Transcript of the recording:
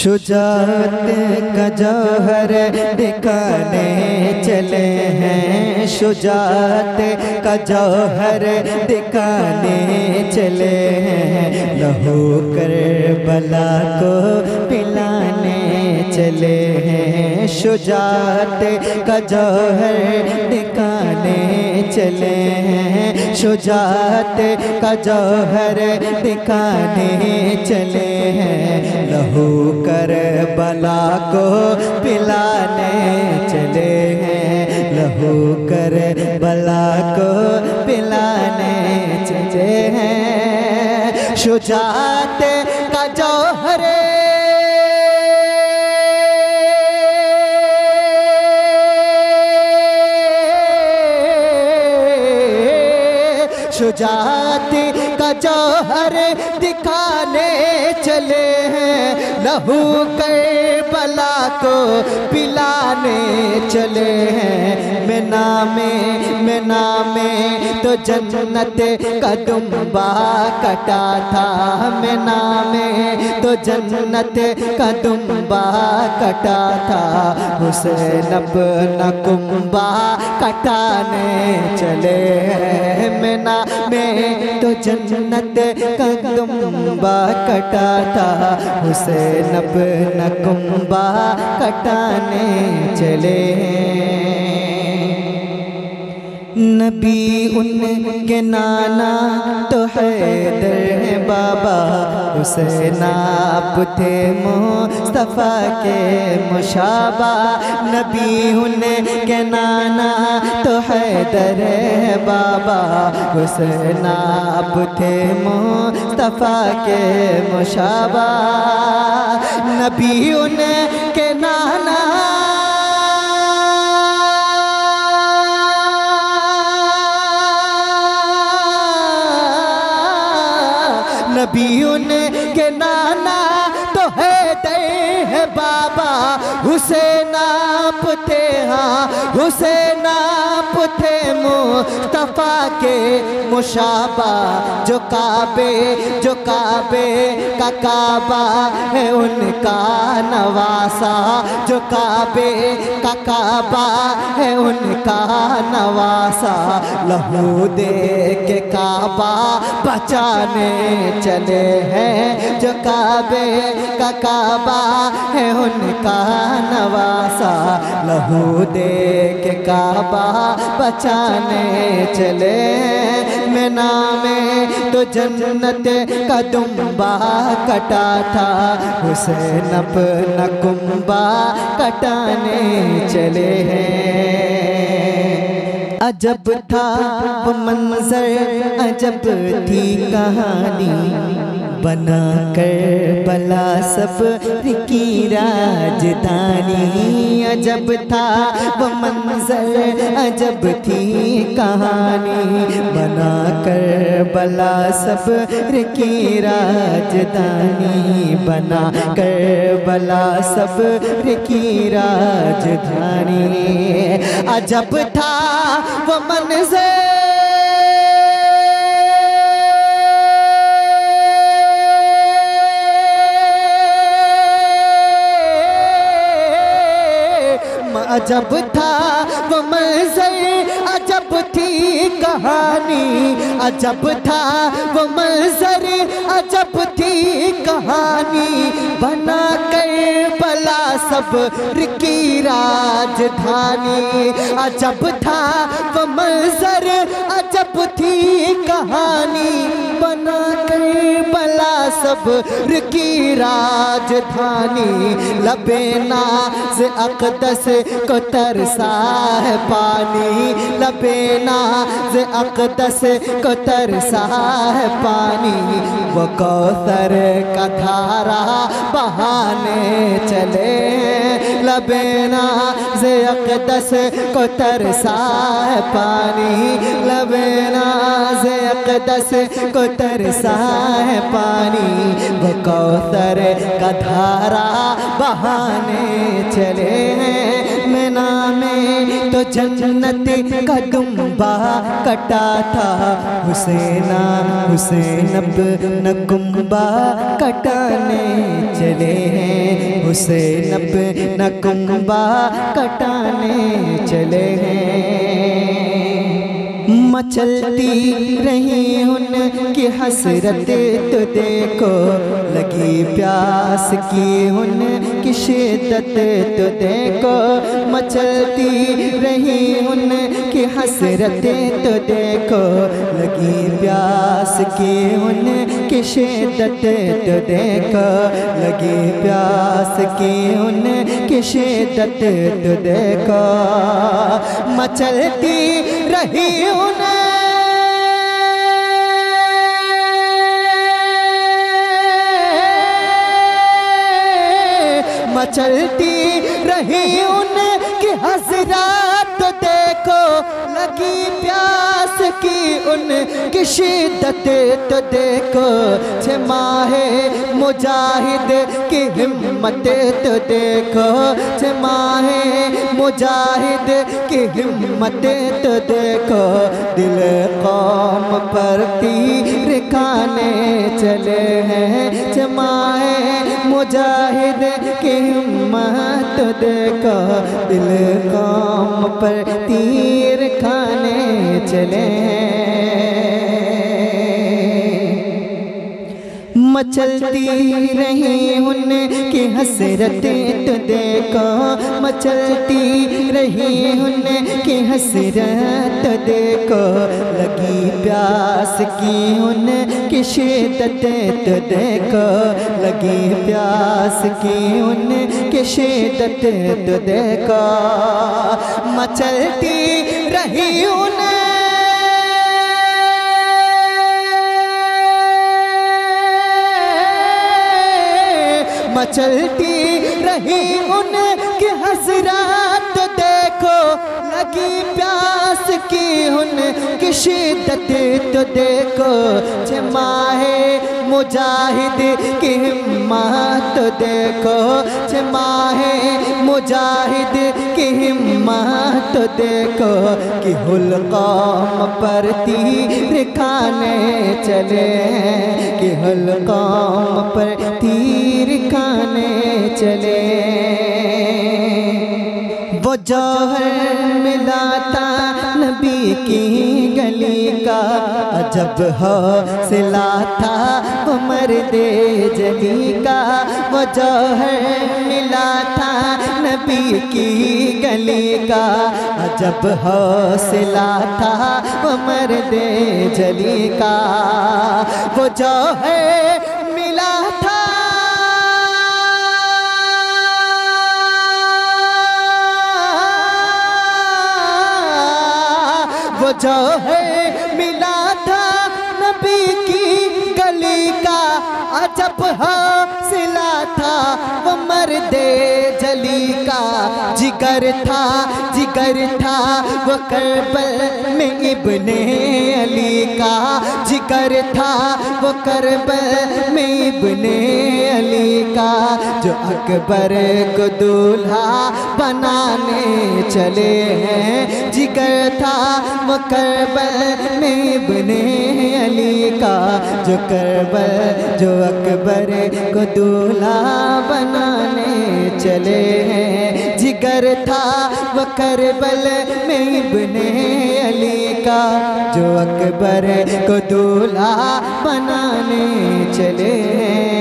शुजाअत का जौहर दिखाने चले हैं, शुजाअत का जौहर दिखाने चले हैं, लहू करबला को पिलाने चले हैं। शुजाअत का जौहर दिखाने चले हैं, शुजाअत का जौहर दिखाने चले हैं, लहू करबला को पिलाने चले हैं, लहू करबला को पिलाने चले हैं। शुजाअत का जौहर शुजाअत का जौहर दिखाने चले हैं, लहू करबला को पिलाने चले हैं। मिना में तो जन्नत का दुम्बा कटा था, मिना में तो जन्नत का दुम्बा कटा था, हुसैन अपना कुंबा कटाने चले हैं। मिना में तो जन्नत का दुम्बा कटा था, हुसैन अपना कुंबा कटाने चले हैं। नबी उनके नाना तो हैदर है बाबा, हुसैन आप थे मुस्तफ़ा के मुशाबा। नबी उनके नाना तो हैदर है बाबा, हुसैन आप थे मुस्तफ़ा के मुशाबा। नबी उनके नाना नबी उनके नाना तो है बाबा, हुसैन आप थे, हाँ हुसैन आप थे मुस्तफ़ा के मुशाबा। जो काबे का काबा है उनका नवासा, जो काबे का काबा है उनका नवासा, लहू दे के काबा बचाने चले हैं। जो काबे का काबा है उनका नवासा, लहू दे के काबा बचाने चले। मिना में तो जन्नत का दुम्बा कटा था, हुसैन अपना कुंबा कटाने चले हैं। अजब था वो मंजर, अजब थी कहानी, बना करबला सब्र की राजधानी। अजब था वो मंजर, अजब थी कहानी, बना करबला सब्र की राजधानी, बना करबला सब्र की राजधानी। अजब था वो मंजर, अजब था वो मंजर, अजब थी कहानी, अजब था वो मंजर, अजब थी कहानी, बना करबला सब्र की राजधानी। अजब था वो मंजर, अजब थी कहानी, बना करबला सब्र की राजधानी। लबे नाज़ अक़दस को तरसा है पानी, लबे नाज़ अक़दस को तरसा है पानी, वो कौसर का धारा बहाने चले। लबे नाज़ अक़दस को तरसा है पानी, लबे नाज़ अक़दस को तरसा है पानी, वो कौसर का धारा बहाने चले हैं। मिना में तो जन्नत का दुम्बा कटा था, हुसैन अपना कुंबा कटाने चले हैं, हुसैन अपना कुंबा कटाने चले हैं। मचलती रही उनकी हसरत तो देखो, लगी प्यास की उनकी शिद्दत तो देखो। मचलती रही उनकी हसरत तो देखो, लगी प्यास की उनकी शिद्दत तो देखो। लगी प्यास की उनकी शिद्दत तो देखो। मचलती रही मचलती रही उनकी हसरत तो देखो, लगी प्यास की उनकी शिद्दत तो देखो। छे माहे मुजाहिद की हिम्मत तो देखो, छे माहे मुजाहिद की हिम्मत तो देखो। दिल कौम पर तीर खाने चले हैं, छे माहे मुजाहिद की हिम्मत तो देखो। दिल कौम पर तीर खाने चले हैं। मचलती रही उनकी हसरतें तो देखो, मचलती रही उनकी हसरत तो देखो। लगी प्यास की उनकी शिद्दत तो देखो, लगी प्यास की उनकी शिद्दत तो देखो। मचलती रही मचलती रही उनकी हसरत तो देखो, लगी प्यास की उनकी शिद्दत तो देखो। छे माहे मुजाहिद की हिम्मत तो देखो, छे माहे मुजाहिद की हिम्मत तो देखो। कि हुलकाम पर तीर खाने चले हैं, कि हुलकाम पर तीर खाने चले। वो जौहर मिला था नबी की गली का, अजब हौसला था वो मर्दे जली का। वो जौहर मिला था नबी की गली का, अजब हौसला था वो मर्दे जली का। वो जौहर मिला था वो जौहर मिला था नबी की गली का, अजब हौसला था वो मर्दे जली का। जिगर था वो करबल में इब्ने अली का, जिगर था वो करबल में इब्ने अली का। जो अकबर को दूल्हा बनाने चले हैं, जिगर था वो करबल में इब्ने अली का। जो करबल जो अकबर को दूल्हा बनाने चले हैं, जिगर था वो करबल में इब्ने अली का। जो अकबर को दूल्हा बनाने चले हैं।